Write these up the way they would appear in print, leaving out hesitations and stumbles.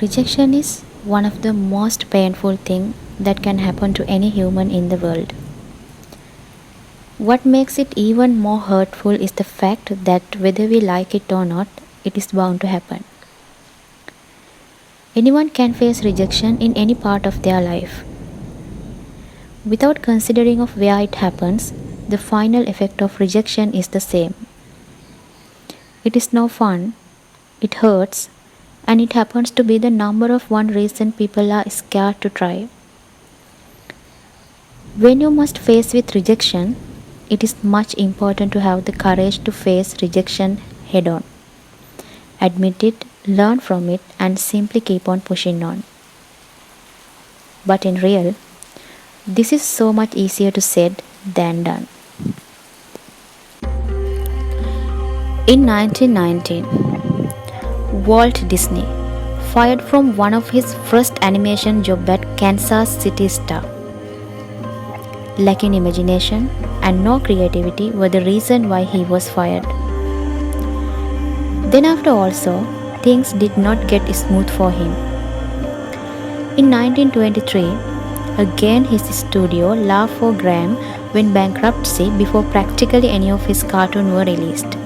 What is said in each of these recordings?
Rejection is one of the most painful things that can happen to any human in the world. What makes it even more hurtful is the fact that whether we like it or not, it is bound to happen. Anyone can face rejection in any part of their life. Without considering of where it happens, the final effect of rejection is the same. It is no fun, it hurts, and it happens to be the number of one reason people are scared to try. When you must face with rejection, it is much important to have the courage to face rejection head on. Admit it, learn from it, and simply keep on pushing on. But in real, this is so much easier to said than done. In 1919, Walt Disney fired from one of his first animation job at Kansas City Star. Lacking imagination and no creativity were the reason why he was fired. Then after also, things did not get smooth for him. In 1923, again his studio Laugh for Graham went bankruptcy before practically any of his cartoons were released.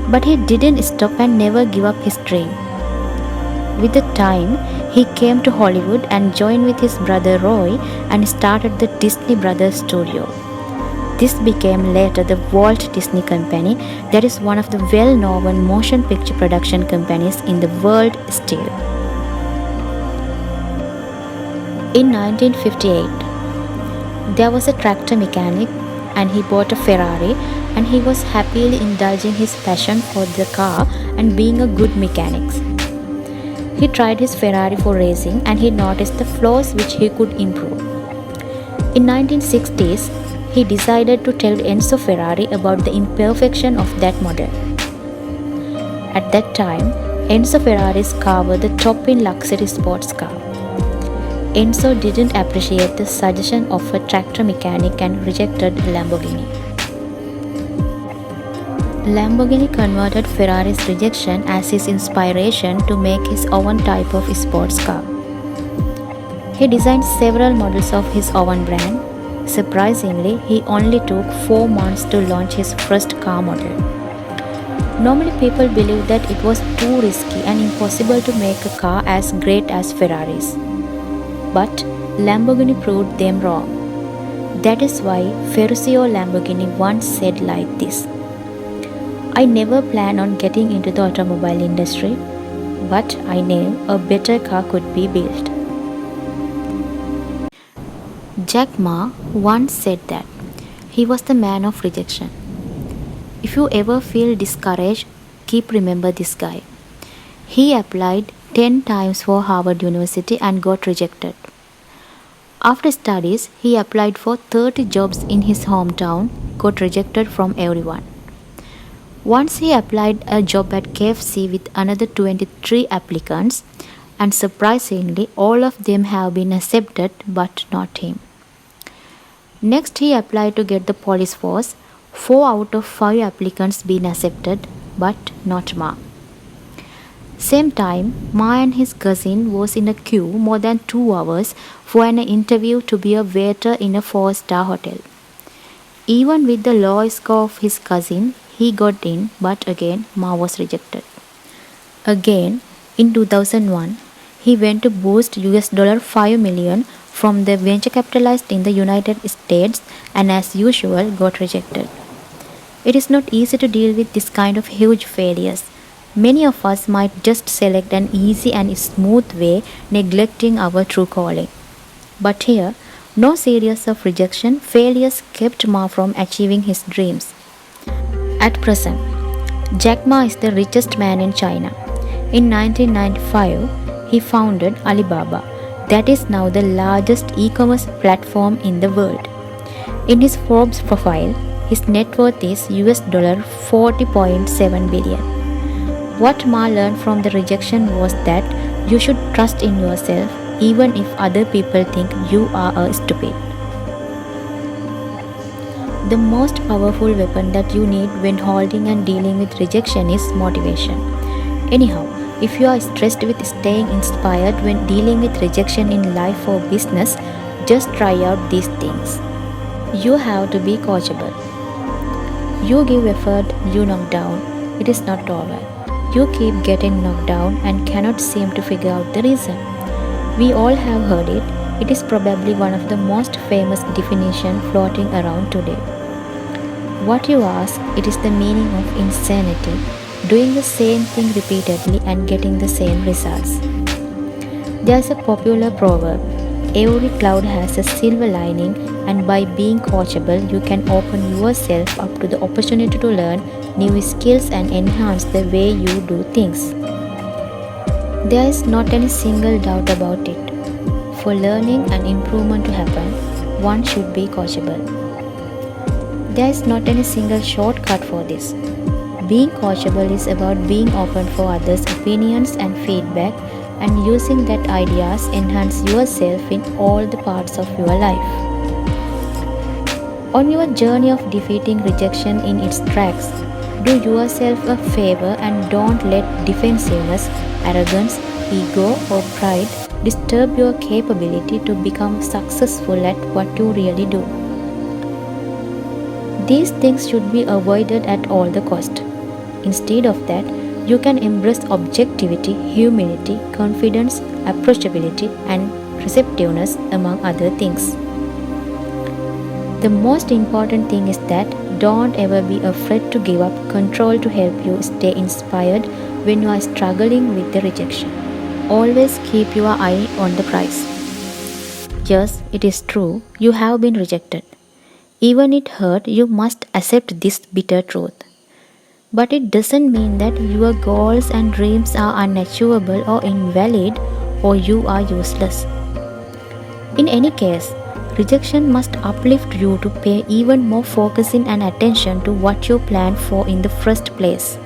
But he didn't stop and never give up his dream. With the time, he came to Hollywood and joined with his brother Roy and started the Disney Brothers Studio. This became later the Walt Disney Company, that is one of the well-known motion picture production companies in the world still. In 1958, there was a tractor mechanic and he bought a Ferrari and he was happily indulging his passion for the car and being a good mechanic. He tried his Ferrari for racing and he noticed the flaws which he could improve. In 1960s, he decided to tell Enzo Ferrari about the imperfection of that model. At that time, Enzo Ferrari's car was the top in luxury sports car. Enzo didn't appreciate the suggestion of a tractor mechanic and rejected Lamborghini. Lamborghini converted Ferrari's rejection as his inspiration to make his own type of sports car. He designed several models of his own brand. Surprisingly, he only took 4 months to launch his first car model. Normally people believe that it was too risky and impossible to make a car as great as Ferrari's. But Lamborghini proved them wrong. That is why Ferruccio Lamborghini once said like this: I never planned on getting into the automobile industry, but I knew a better car could be built. Jack Ma once said that he was the man of rejection. If you ever feel discouraged, keep remember this guy. He applied 10 times for Harvard University and got rejected. After studies, he applied for 30 jobs in his hometown, got rejected from everyone. Once he applied a job at KFC with another 23 applicants, and surprisingly, all of them have been accepted but not him. Next, he applied to get the police force. 4 out of 5 applicants been accepted but not Ma. Same time, Ma and his cousin was in a queue more than 2 hours for an interview to be a waiter in a 4-star hotel. Even with the low score of his cousin, he got in, but again Ma was rejected. Again, in 2001, he went to boost $5 million from the venture capitalist in the United States and as usual got rejected. It is not easy to deal with this kind of huge failures. Many of us might just select an easy and smooth way, neglecting our true calling. But here, no series of rejection failures kept Ma from achieving his dreams. At present, Jack Ma is the richest man in China. In 1995, he founded Alibaba, that is now the largest e-commerce platform in the world. In his Forbes profile, his net worth is $40.7 billion. What Ma learned from the rejection was that you should trust in yourself even if other people think you are a stupid. The most powerful weapon that you need when holding and dealing with rejection is motivation. Anyhow, If you are stressed with staying inspired when dealing with rejection in life or business, just try out these things. You have to be coachable. You give effort, you knock down. It is not over. You keep getting knocked down and cannot seem to figure out the reason. We all have heard it. It is probably one of the most famous definitions floating around today. What you ask, it is the meaning of insanity, doing the same thing repeatedly and getting the same results. There is a popular proverb: every cloud has a silver lining, and by being coachable, you can open yourself up to the opportunity to learn new skills and enhance the way you do things. There is not any single doubt about it. For learning and improvement to happen, one should be coachable. There is not any single shortcut for this. Being coachable is about being open for others' opinions and feedback and using that ideas enhance yourself in all the parts of your life. On your journey of defeating rejection in its tracks, do yourself a favor and don't let defensiveness, arrogance, ego, or pride disturb your capability to become successful at what you really do. These things should be avoided at all the cost. Instead of that, you can embrace objectivity, humility, confidence, approachability, and receptiveness, among other things. The most important thing is that don't ever be afraid to give up control to help you stay inspired when you are struggling with the rejection. Always keep your eye on the prize. Yes, it is true, you have been rejected. Even it hurt, you must accept this bitter truth. But it doesn't mean that your goals and dreams are unachievable or invalid or you are useless. In any case, rejection must uplift you to pay even more focusing and attention to what you planned for in the first place.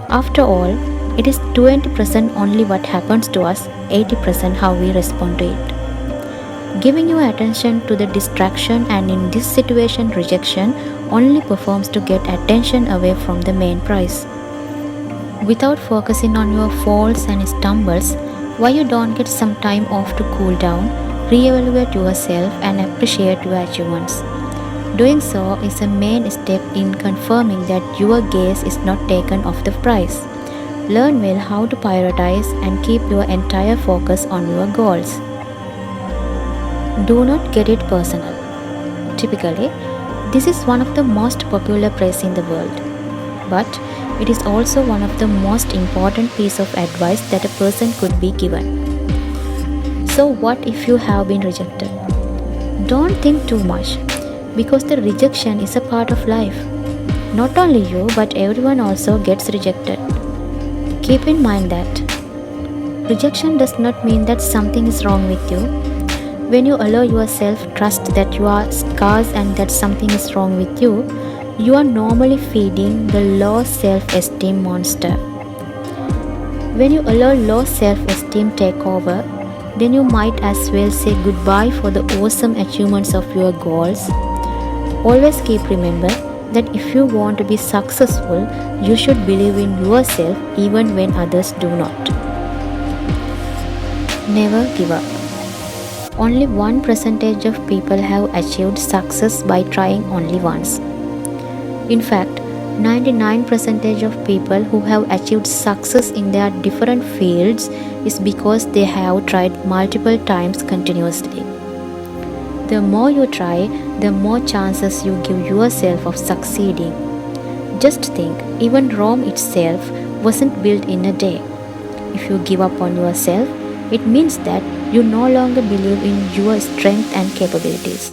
After all, it is 20% only what happens to us, 80% how we respond to it. Giving your attention to the distraction and in this situation rejection only performs to get attention away from the main prize. Without focusing on your faults and stumbles, why you don't get some time off to cool down, reevaluate yourself and appreciate your achievements. Doing so is a main step in confirming that your gaze is not taken off the prize. Learn well how to prioritize and keep your entire focus on your goals. Do not get it personal. Typically, this is one of the most popular phrase in the world, but it is also one of the most important piece of advice that a person could be given. So what if you have been rejected? Don't think too much, because the rejection is a part of life. Not only you, but everyone also gets rejected. Keep in mind that rejection does not mean that something is wrong with you. When you allow yourself trust that you are scarce and that something is wrong with you, you are normally feeding the low self-esteem monster. When you allow low self-esteem take over, then you might as well say goodbye for the awesome achievements of your goals. Always keep remember that if you want to be successful, you should believe in yourself even when others do not. Never give up. Only 1% of people have achieved success by trying only once. In fact, 99% of people who have achieved success in their different fields is because they have tried multiple times continuously. The more you try, the more chances you give yourself of succeeding. Just think, even Rome itself wasn't built in a day. If you give up on yourself, it means that you no longer believe in your strength and capabilities.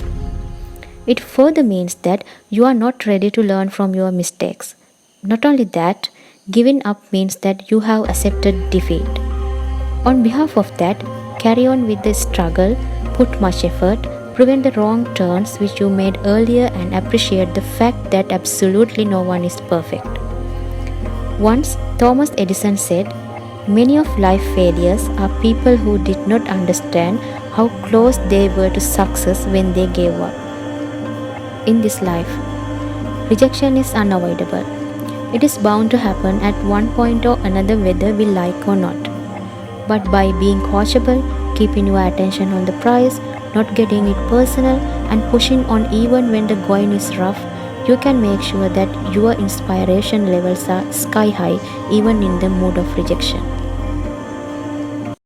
It further means that you are not ready to learn from your mistakes. Not only that, giving up means that you have accepted defeat. On behalf of that, carry on with the struggle, put much effort, prevent the wrong turns which you made earlier and appreciate the fact that absolutely no one is perfect. Once, Thomas Edison said, "Many of life failures are people who did not understand how close they were to success when they gave up." In this life, rejection is unavoidable. It is bound to happen at one point or another, whether we like or not. But by being coachable, keeping your attention on the prize, not getting it personal, and pushing on even when the going is rough, you can make sure that your inspiration levels are sky high even in the mood of rejection.